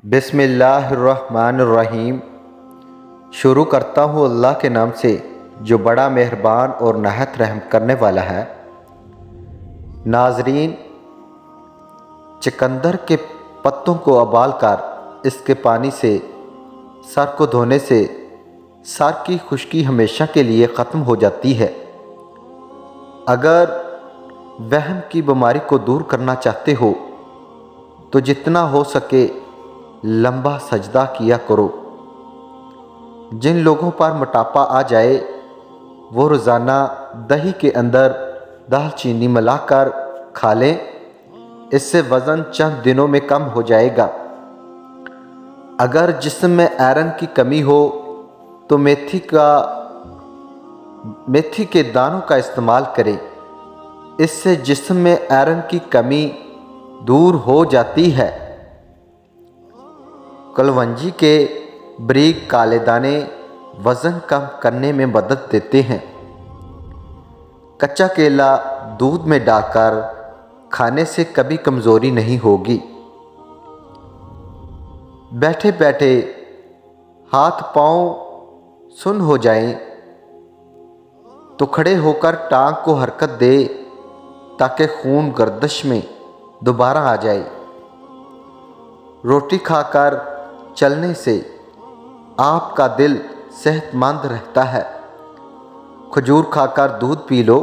بسم اللہ الرحمن الرحیم۔ شروع کرتا ہوں اللہ کے نام سے جو بڑا مہربان اور نہایت رحم کرنے والا ہے۔ ناظرین، چقندر کے پتوں کو ابال کر اس کے پانی سے سر کو دھونے سے سر کی خشکی ہمیشہ کے لیے ختم ہو جاتی ہے۔ اگر وہم کی بیماری کو دور کرنا چاہتے ہو تو جتنا ہو سکے لمبا سجدہ کیا کرو۔ جن لوگوں پر موٹاپا آ جائے وہ روزانہ دہی کے اندر دال چینی ملا کر کھا لیں، اس سے وزن چند دنوں میں کم ہو جائے گا۔ اگر جسم میں آئرن کی کمی ہو تو میتھی کے دانوں کا استعمال کریں، اس سے جسم میں آئرن کی کمی دور ہو جاتی ہے۔ کلونجی کے باریک کالے دانے وزن کم کرنے میں مدد دیتے ہیں۔ کچا کیلا دودھ میں ڈال کر کھانے سے کبھی کمزوری نہیں ہوگی۔ بیٹھے بیٹھے ہاتھ پاؤں سن ہو جائیں تو کھڑے ہو کر ٹانگ کو حرکت دے تاکہ خون گردش میں دوبارہ آ جائے۔ روٹی کھا کر چلنے سے آپ کا دل صحت مند رہتا ہے۔ کھجور کھا کر دودھ پی لو،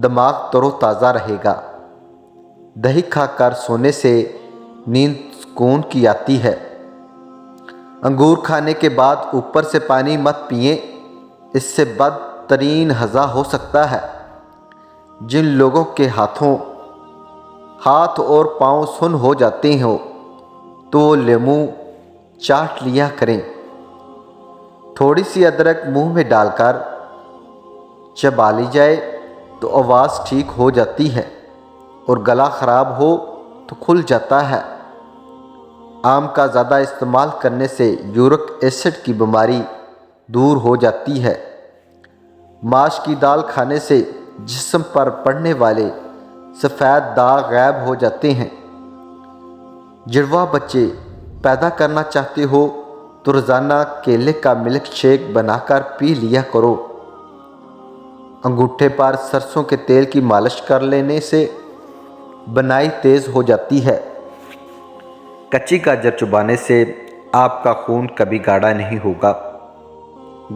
دماغ تر و تازہ رہے گا۔ دہی کھا کر سونے سے نیند سکون کی آتی ہے۔ انگور کھانے کے بعد اوپر سے پانی مت پئیں، اس سے بدترین ہضم ہو سکتا ہے۔ جن لوگوں کے ہاتھ اور پاؤں سن ہو جاتے ہوں تو وہ لیموں چاٹ لیا کریں۔ تھوڑی سی ادرک منہ میں ڈال کر چبا لی جائے تو آواز ٹھیک ہو جاتی ہے اور گلا خراب ہو تو کھل جاتا ہے۔ آم کا زیادہ استعمال کرنے سے یورک ایسڈ کی بیماری دور ہو جاتی ہے۔ ماش کی دال کھانے سے جسم پر پڑنے والے سفید داغ غائب ہو جاتے ہیں۔ جڑواں بچے پیدا کرنا چاہتے ہو تو روزانہ کیلے کا ملک شیک بنا کر پی لیا کرو۔ انگوٹھے پر سرسوں کے تیل کی مالش کر لینے سے بنائی تیز ہو جاتی ہے۔ کچی گاجر چبانے سے آپ کا خون کبھی گاڑھا نہیں ہوگا۔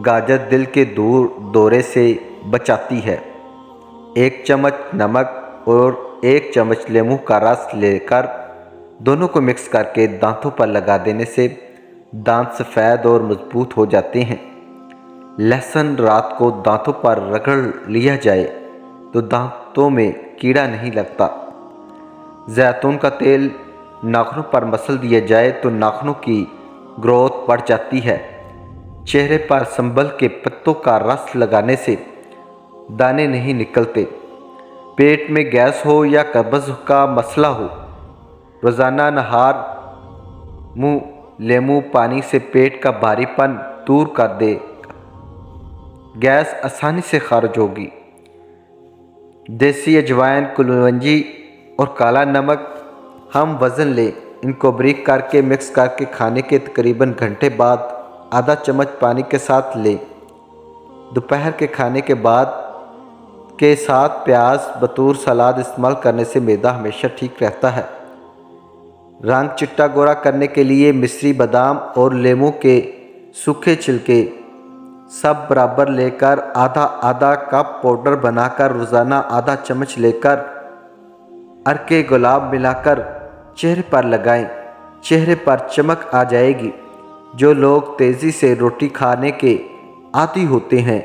گاجر دل کے دورے سے بچاتی ہے۔ 1 چمچ نمک اور 1 چمچ لیموں کا رس لے کر دونوں کو مکس کر کے دانتوں پر لگا دینے سے دانت سفید اور مضبوط ہو جاتے ہیں۔ لہسن رات کو دانتوں پر رگڑ لیا جائے تو دانتوں میں کیڑا نہیں لگتا۔ زیتون کا تیل ناخنوں پر مسل دیا جائے تو ناخنوں کی گروتھ بڑھ جاتی ہے۔ چہرے پر سنبل کے پتوں کا رس لگانے سے دانے نہیں نکلتے۔ پیٹ میں گیس ہو یا قبض کا مسئلہ ہو، روزانہ نہار منہ لیموں پانی سے پیٹ کا بھاری پن دور کر دے گا۔ گیس آسانی سے خارج ہوگی۔ دیسی اجوائن، کلونجی اور کالا نمک ہم وزن لیں، ان کو باریک کر کے مکس کر کے کھانے کے تقریباً گھنٹے بعد آدھا چمچ پانی کے ساتھ لیں۔ دوپہر کے کھانے کے بعد کے ساتھ پیاز بطور سلاد استعمال کرنے سے معدہ ہمیشہ ٹھیک رہتا ہے۔ رنگ چٹا گورا کرنے کے لیے مصری بادام اور لیموں کے سوکھے چھلکے سب برابر لے کر آدھا آدھا کپ پاؤڈر بنا کر روزانہ آدھا چمچ لے کر عرق گلاب ملا کر چہرے پر لگائیں، چہرے پر چمک آ جائے گی۔ جو لوگ تیزی سے روٹی کھانے کے عادی ہوتے ہیں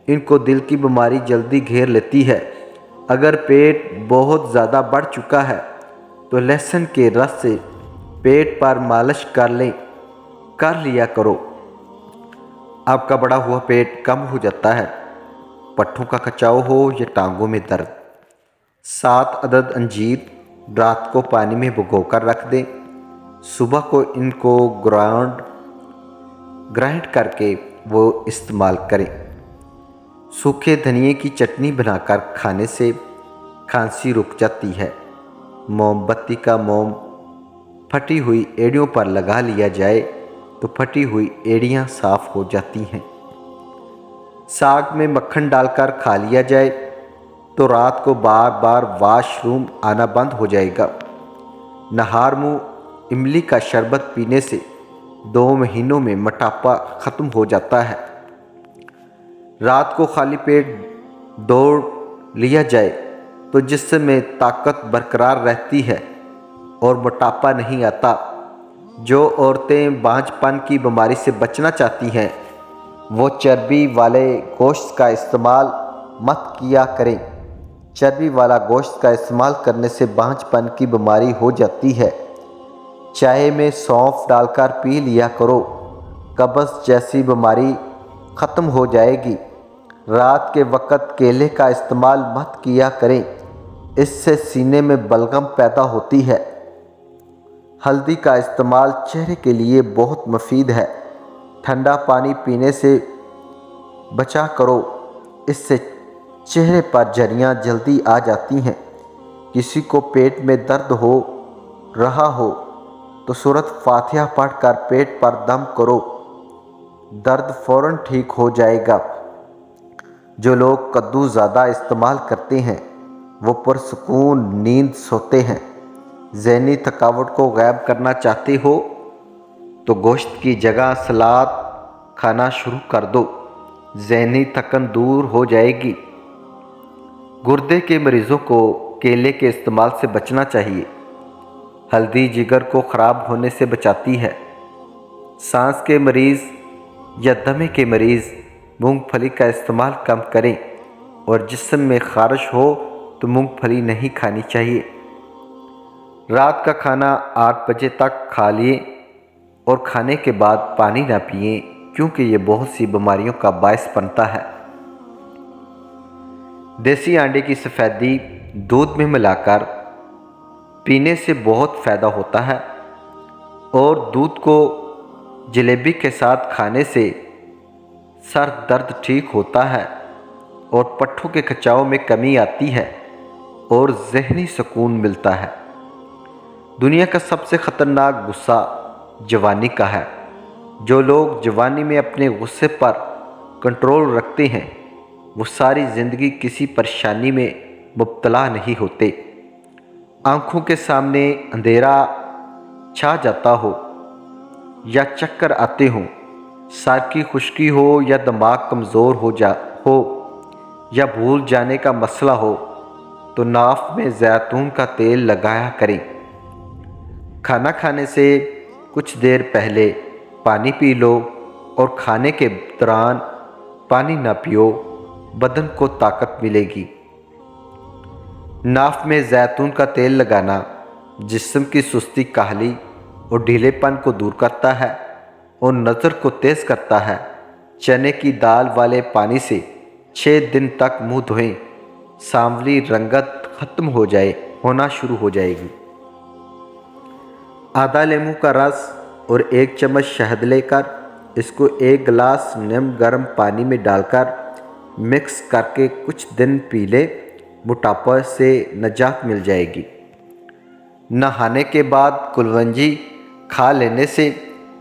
ان کو دل کی بیماری جلدی گھیر لیتی ہے۔ اگر پیٹ بہت زیادہ بڑھ چکا ہے تو لہسن کے رس سے پیٹ پر مالش کر لیا کرو، آپ کا بڑا ہوا پیٹ کم ہو جاتا ہے۔ پٹھوں کا کھچاؤ ہو یا ٹانگوں میں درد، 7 عدد انجیر رات کو پانی میں بھگو کر رکھ دیں، صبح کو ان کو گرائنڈ کر کے وہ استعمال کریں۔ سوکھے دھنیے کی چٹنی بنا کر کھانے سے کھانسی رک جاتی ہے۔ موم بتی کا موم پھٹی ہوئی ایڑیوں پر لگا لیا جائے تو پھٹی ہوئی ایڑیاں صاف ہو جاتی ہیں۔ ساگ میں مکھن ڈال کر کھا لیا جائے تو رات کو بار بار واش روم آنا بند ہو جائے گا۔ نہار منہ املی کا شربت پینے سے 2 مہینوں میں موٹاپا ختم ہو جاتا ہے۔ رات کو خالی پیٹ دوڑ لیا جائے تو جسم میں طاقت برقرار رہتی ہے اور موٹاپا نہیں آتا۔ جو عورتیں بانجھ پن کی بیماری سے بچنا چاہتی ہیں وہ چربی والے گوشت کا استعمال مت کیا کریں۔ چربی والا گوشت کا استعمال کرنے سے بانجھ پن کی بیماری ہو جاتی ہے۔ چائے میں سونف ڈال کر پی لیا کرو، قبض جیسی بیماری ختم ہو جائے گی۔ رات کے وقت کیلے کا استعمال مت کیا کریں، اس سے سینے میں بلغم پیدا ہوتی ہے۔ ہلدی کا استعمال چہرے کے لیے بہت مفید ہے۔ ٹھنڈا پانی پینے سے بچا کرو، اس سے چہرے پر جھریاں جلدی آ جاتی ہیں۔ کسی کو پیٹ میں درد ہو رہا ہو تو سورۃ فاتحہ پڑھ کر پیٹ پر دم کرو، درد فوراً ٹھیک ہو جائے گا۔ جو لوگ کدو زیادہ استعمال کرتے ہیں وہ پرسکون نیند سوتے ہیں۔ ذہنی تھکاوٹ کو غائب کرنا چاہتے ہو تو گوشت کی جگہ سلاد کھانا شروع کر دو، ذہنی تھکن دور ہو جائے گی۔ گردے کے مریضوں کو کیلے کے استعمال سے بچنا چاہیے۔ ہلدی جگر کو خراب ہونے سے بچاتی ہے۔ سانس کے مریض یا دمے کے مریض مونگ پھلی کا استعمال کم کریں، اور جسم میں خارش ہو تو مونگ پھلی نہیں کھانی چاہیے۔ رات کا کھانا 8 بجے تک کھا لیں اور کھانے کے بعد پانی نہ پئیں، کیونکہ یہ بہت سی بیماریوں کا باعث بنتا ہے۔ دیسی انڈے کی سفیدی دودھ میں ملا کر پینے سے بہت فائدہ ہوتا ہے، اور دودھ کو جلیبی کے ساتھ کھانے سے سر درد ٹھیک ہوتا ہے اور پٹھوں کے کھچاؤ میں کمی آتی ہے اور ذہنی سکون ملتا ہے۔ دنیا کا سب سے خطرناک غصہ جوانی کا ہے۔ جو لوگ جوانی میں اپنے غصے پر کنٹرول رکھتے ہیں وہ ساری زندگی کسی پریشانی میں مبتلا نہیں ہوتے۔ آنکھوں کے سامنے اندھیرا چھا جاتا ہو یا چکر آتے ہوں، سر کی خشکی ہو یا دماغ کمزور ہو یا بھول جانے کا مسئلہ ہو تو ناف میں زیتون کا تیل لگایا کریں۔ کھانا کھانے سے کچھ دیر پہلے پانی پی لو اور کھانے کے دوران پانی نہ پیو، بدن کو طاقت ملے گی۔ ناف میں زیتون کا تیل لگانا جسم کی سستی، کاہلی اور ڈھیلے پن کو دور کرتا ہے اور نظر کو تیز کرتا ہے۔ چنے کی دال والے پانی سے 6 دن تک منہ دھوئیں، سانولی رنگت ختم ہونا شروع ہو جائے گی۔ آدھا لیموں کا رس اور 1 چمچ شہد لے کر اس کو 1 گلاس نم گرم پانی میں ڈال کر مکس کر کے کچھ دن پی لے، موٹاپا سے نجات مل جائے گی۔ نہانے کے بعد کلونجی کھا لینے سے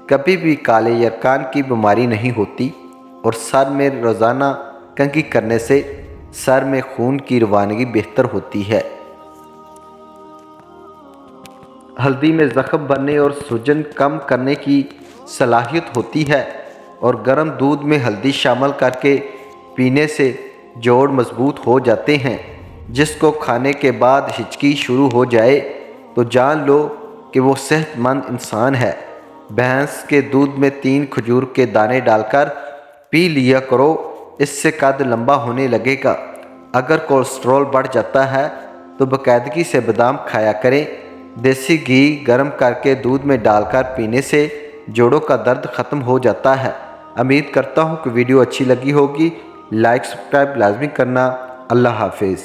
کبھی بھی کالے یرقان کی بیماری نہیں ہوتی، اور سر میں روزانہ کنگھی کرنے سے سر میں خون کی روانگی بہتر ہوتی ہے۔ ہلدی میں زخم بھرنے اور سوجن کم کرنے کی صلاحیت ہوتی ہے، اور گرم دودھ میں ہلدی شامل کر کے پینے سے جوڑ مضبوط ہو جاتے ہیں۔ جس کو کھانے کے بعد ہچکی شروع ہو جائے تو جان لو کہ وہ صحت مند انسان ہے۔ بھینس کے دودھ میں 3 کھجور کے دانے ڈال کر پی لیا کرو، اس سے قد لمبا ہونے لگے گا۔ اگر کولیسٹرول بڑھ جاتا ہے تو باقاعدگی سے بادام کھایا کریں۔ دیسی گھی گرم کر کے دودھ میں ڈال کر پینے سے جوڑوں کا درد ختم ہو جاتا ہے۔ امید کرتا ہوں کہ ویڈیو اچھی لگی ہوگی۔ لائک سبسکرائب لازمی کرنا۔ اللہ حافظ۔